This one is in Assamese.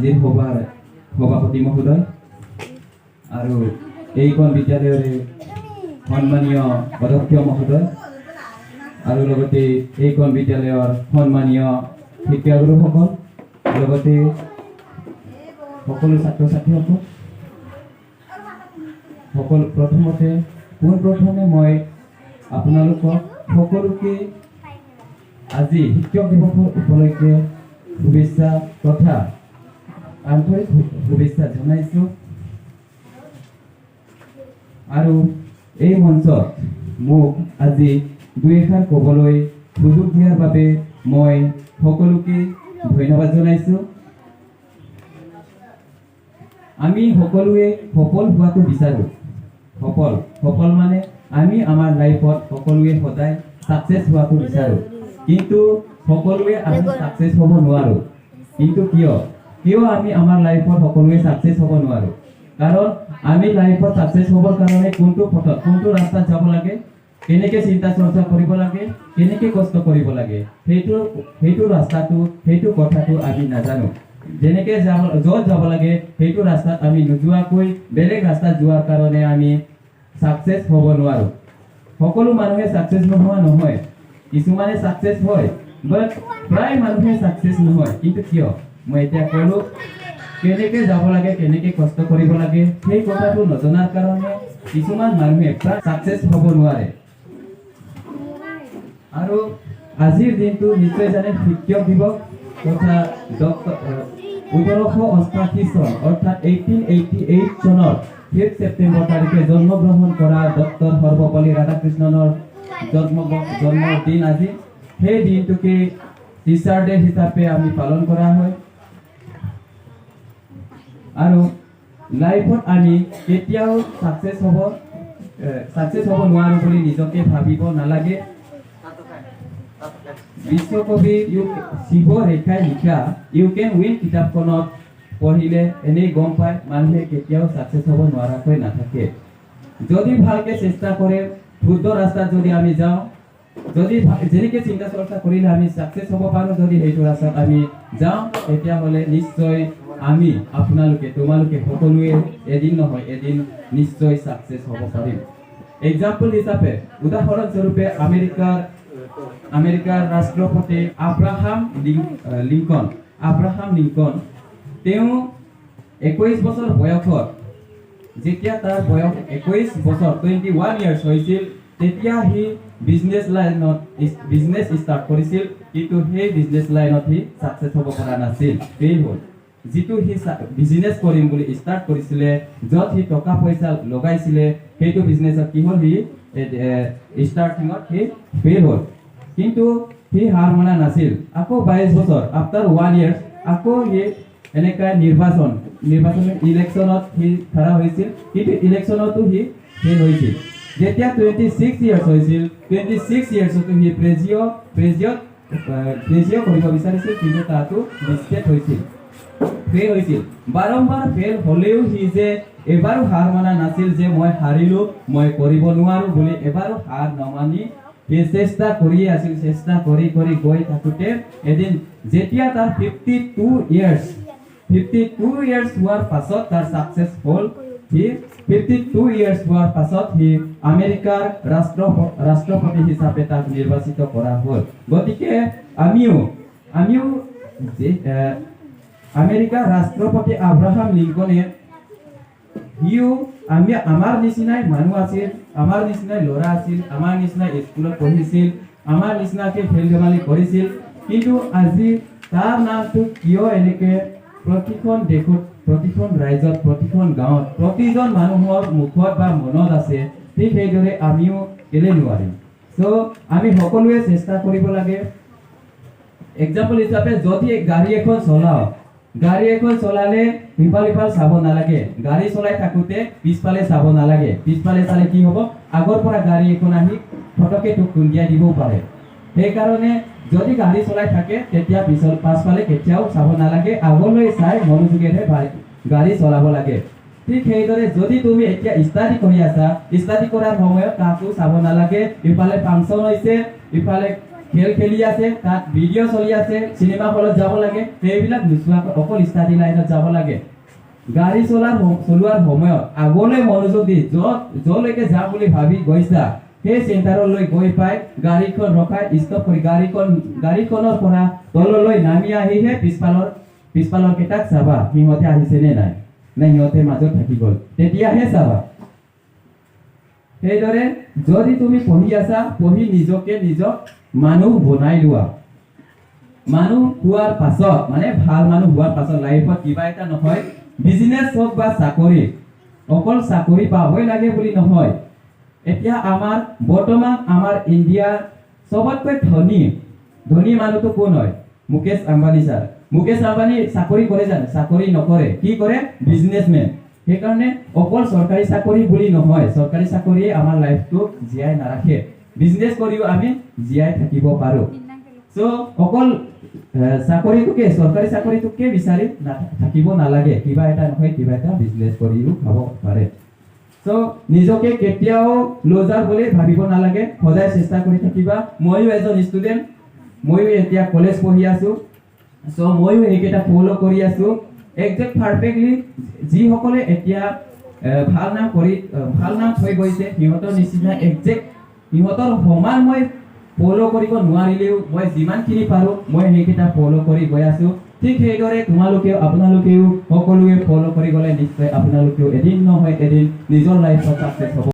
আজিৰ সভাপতি মহোদয় আৰু এইখন বিদ্যালয়ৰ সন্মানীয় অধ্যক্ষ মহোদয় আৰু লগতে এইখন বিদ্যালয়ৰ সন্মানীয় শিক্ষাগুৰুসকল লগতে সকলো ছাত্ৰ ছাত্ৰীসকল পোনপ্ৰথমে মই আপোনালোকক সকলোকে আজি শিক্ষক দিৱসৰ উপলক্ষে শুভেচ্ছা তথা আন্তৰিক শুভেচ্ছা জনাইছোঁ আৰু এই মঞ্চত মোক আজি দুই এষাৰ ক'বলৈ সুযোগ দিয়াৰ বাবে মই সকলোকে ধন্যবাদ জনাইছোঁ। আমি সকলোৱে সফল হোৱাটো বিচাৰোঁ। সফল মানে আমি আমাৰ লাইফত সকলোৱে সদায় সাকসেস হোৱাটো বিচাৰোঁ, কিন্তু সকলোৱে আমি সাকসেস হ'ব নোৱাৰোঁ। কিন্তু কিয় আমি আমাৰ লাইফত সকলোৱে সাকসেস হ'ব নোৱাৰোঁ? কাৰণ আমি লাইফত সাকসেস হ'বৰ কাৰণে কোনটো ৰাস্তাত যাব লাগে, কেনেকৈ চিন্তা চৰ্চা কৰিব লাগে, কেনেকৈ কষ্ট কৰিব লাগে, সেইটো ৰাস্তাটো সেইটো কথাটো আমি নাজানো। যেনেকৈ য'ত যাব লাগে সেইটো ৰাস্তাত আমি নোযোৱাকৈ বেলেগ ৰাস্তাত যোৱাৰ কাৰণে আমি সাকসেস হ'ব নোৱাৰোঁ। সকলো মানুহে সাকসেস নোহোৱা নহয়, কিছুমানে সাকসেস হয়, বাট প্ৰায় মানুহে সাকসেস নহয়। কিন্তু কিয়? মই এতিয়া ক'লো কেনেকৈ যাব লাগে, কেনেকৈ কষ্ট কৰিব লাগে, সেই কথাটো নজনাৰ কাৰণে কিছুমান মানুহে প্ৰায় সাকসেস হ'ব নোৱাৰে। আৰু আজিৰ দিনটো নিশ্চয় জানে শিক্ষক দিৱস তথা 1888 চন অৰ্থাৎ 1888 চনৰ 5 ছেপ্টেম্বৰ তাৰিখে জন্মগ্ৰহণ কৰা ডক্টৰ সৰ্বপল্লী ৰাধাকৃষ্ণনৰ জন্মদিন আজি। সেই দিনটোকে টিচাৰ ডে হিচাপে আমি পালন কৰা হয়। আৰু লাইফত আমি কেতিয়াও সাকসেস হ'ব নোৱাৰোঁ বুলি নিজকে ভাবিব নালাগে। বিশ্বকবি শিৱ ৰেখাই লিখা ইউ কেন উইন কিতাপখনত পঢ়িলে এনেই গম পায় মানুহে কেতিয়াও সাকসেস হ'ব নোৱাৰাকৈ নাথাকে। যদি ভালকৈ চেষ্টা কৰে, শুদ্ধ ৰাস্তাত যদি আমি যাওঁ, যদি যেনেকৈ চিন্তা চৰ্চা কৰিলে আমি সাকসেস হ'ব পাৰোঁ, যদি সেইটো ৰাস্তাত আমি যাওঁ তেতিয়াহ'লে নিশ্চয় আমি তোমালোকে সকলোৱে এদিন নহয় এদিন নিশ্চয় সাকসেস হ'ব পাৰিম। এক্সাম্পল হিচাপে উদাহৰণস্বৰূপে আমেৰিকাৰ ৰাষ্ট্ৰপতি আব্ৰাহাম লিংকন তেওঁ 21 বছৰ বয়সত যেতিয়া তাৰ বয়স 21 বছৰ 21 ইয়াৰ্ছ হৈছিল তেতিয়া সি বিজনেছ ষ্টাৰ্ট কৰিছিল, কিন্তু সেই বিজনেছ লাইনত সি সাকসেস হ'ব পৰা নাছিল, ফেইল হ'ল। যিটো সি বিজনেছ কৰিম বুলি ষ্টাৰ্ট কৰিছিলে, য'ত সি টকা পইচা লগাইছিলে, সেইটো বিজনেছত কি হ'ল, সি ষ্টাৰ্টিঙত সি ফেইল হ'ল। কিন্তু সি হাৰ মনা নাছিল। আকৌ 22 বছৰ আফটাৰ 1 ইয়াৰ্ছ আকৌ সি এনেকৈ ইলেকশ্যনত সি খাৰা হৈছিল, কিন্তু ইলেকশ্যনতো সি ফেইল হৈছিল। যেতিয়া 26 ইয়াৰ্ছ হৈছিল, 26 ইয়াৰ্ছতো সি প্ৰেজিঅ' কৰিব বিচাৰিছিল, কিন্তু তাতো মিষ্টেক হৈছিল, ফেইল হৈছিল। বাৰম্বাৰ ফেইল হ'লেও সি যে এবাৰো হাৰ মানা নাছিল যে মই হাৰিলোঁ, মই কৰিব নোৱাৰোঁ বুলি এবাৰো হাৰ নমানি সি চেষ্টা কৰিয়ে আছিল। চেষ্টা কৰি গৈ থাকোঁতে এদিন যেতিয়া তাৰ 52 ইয়াৰ্ছ হোৱাৰ পাছত তাৰ সাকসেস হ'ল। সি 52 ইয়াৰ্ছ হোৱাৰ পাছত সি আমেৰিকাৰ ৰাষ্ট্ৰপতি হিচাপে তাক নিৰ্বাচিত কৰা হ'ল। গতিকে আমিও আমেৰিকাৰ ৰাষ্ট্ৰপতি আব্ৰাহাম লিংকনে আমাৰ নিচিনাই মানুহ আছিল, আমাৰ নিচিনাই ল'ৰা আছিল, আমাৰ নিচিনাই স্কুলত পঢ়িছিল, আমাৰ নিচিনাকে খেল ধেমালি কৰিছিল, কিন্তু আজি তাৰ নামটো কিয় এনেকৈ প্ৰতিখন দেশত, প্ৰতিখন ৰাজ্যত, প্ৰতিখন গাঁৱত, প্ৰতিজন মানুহৰ মুখত বা মনত আছে, ঠিক সেইদৰে আমিও কেলে নোৱাৰিম? চ' আমি সকলোৱে চেষ্টা কৰিব লাগে। এক্সাম্পল হিচাপে যদি গাড়ী এখন চলালে ইফাল চাব নালাগে, গাড়ী চলাই থাকোঁতে পিছফালে চাব নালাগে। পিছফালে চালে কি হ'ব, আগৰ পৰা গাড়ী এখন আহি ফটকে তোক খুন্দিয়াই দিবও পাৰে। সেইকাৰণে যদি গাড়ী চলাই থাকে তেতিয়া পাছফালে কেতিয়াও চাব নালাগে, আগলৈ চাই মনোযোগেৰে গাড়ী চলাব লাগে। ঠিক সেইদৰে যদি তুমি এতিয়া ষ্টাডি কৰাৰ সময়ত কাকো চাব নালাগে, ইফালে ফাংচন হৈছে, ইফালে খেল খেলি আছে, তাত ভিডিঅ' চলি আছে, চিনেমা হলত যাব লাগে, সেইবিলাক নোচোৱাকৈ অকল ষ্টাডি লাইনত যাব লাগে। গাড়ী চলোৱাৰ সময়ত আগলৈ মনোযোগ দি যলৈকে যাম বুলি ভাবি গৈছা সেই চেণ্টাৰলৈ গৈ পাই গাড়ীখন ৰখাই ষ্টপ কৰি গাড়ীখনৰ পৰা তললৈ নামি আহিহে পিছফালৰ কেইটাক চাবা সিহঁতে আহিছে নে নাই, নে সিহঁতে মাজত থাকি গ'ল, তেতিয়াহে চাবা। সেইদৰে যদি তুমি পঢ়ি আছা, পঢ়ি নিজক মানুহ বনাই লোৱা। মানুহ হোৱাৰ পাছত মানে ভাল মানুহ হোৱাৰ পাছত লাইফত কিবা এটা নহয়, বিজনেছ হওক বা চাকৰি, অকল চাকৰি পাবই লাগে বুলি নহয়। এতিয়া বৰ্তমান আমাৰ ইণ্ডিয়াৰ সবতকৈ ধনী মানুহটো কোন হয়? মুকেশ আম্বানী ছাৰ। মুকেশ আম্বানী চাকৰি কৰে জানো? চাকৰি নকৰে। কি কৰে? বিজনেছমেন। সেইকাৰণে অকল চৰকাৰী চাকৰি বুলি নহয়, চৰকাৰী চাকৰিয়ে আমাৰ লাইফটো জীয়াই নাৰাখে, বিজনেছ কৰিও আমি জীয়াই থাকিব পাৰো। সো অকল চাকৰিটোকে, চৰকাৰী চাকৰিটোকে বিচাৰি থাকিব নালাগে, কিবা এটা নহয় কিবা এটা বিজনেছ কৰিও খাব পাৰে। সো নিজকে কেতিয়াও লজাৰ বুলি ভাবিব নালাগে, সদায় চেষ্টা কৰি থাকিবা। ময়ো এজন ষ্টুডেণ্ট, ময়ো এতিয়া কলেজ পঢ়ি আছো, সো ময়ো এইকেইটা ফ'ল' কৰি আছো একজেক্ট পাৰফেক্টলি। যিসকলে এতিয়া ভাল নাম হৈ গৈছে, সিহঁতৰ নিচিনা একজেক্ট সিহঁতৰ সমান মই ফ'ল' কৰিব নোৱাৰিলেও মই যিমানখিনি পাৰোঁ মই সেইকেইটা ফ'ল' কৰি গৈ আছো। ঠিক সেইদৰে আপোনালোকেও সকলোৱে ফ'ল' কৰি গ'লে নিশ্চয় আপোনালোকেও এদিন নহয় এদিন নিজৰ লাইফত ছাকচেছ হ'ব।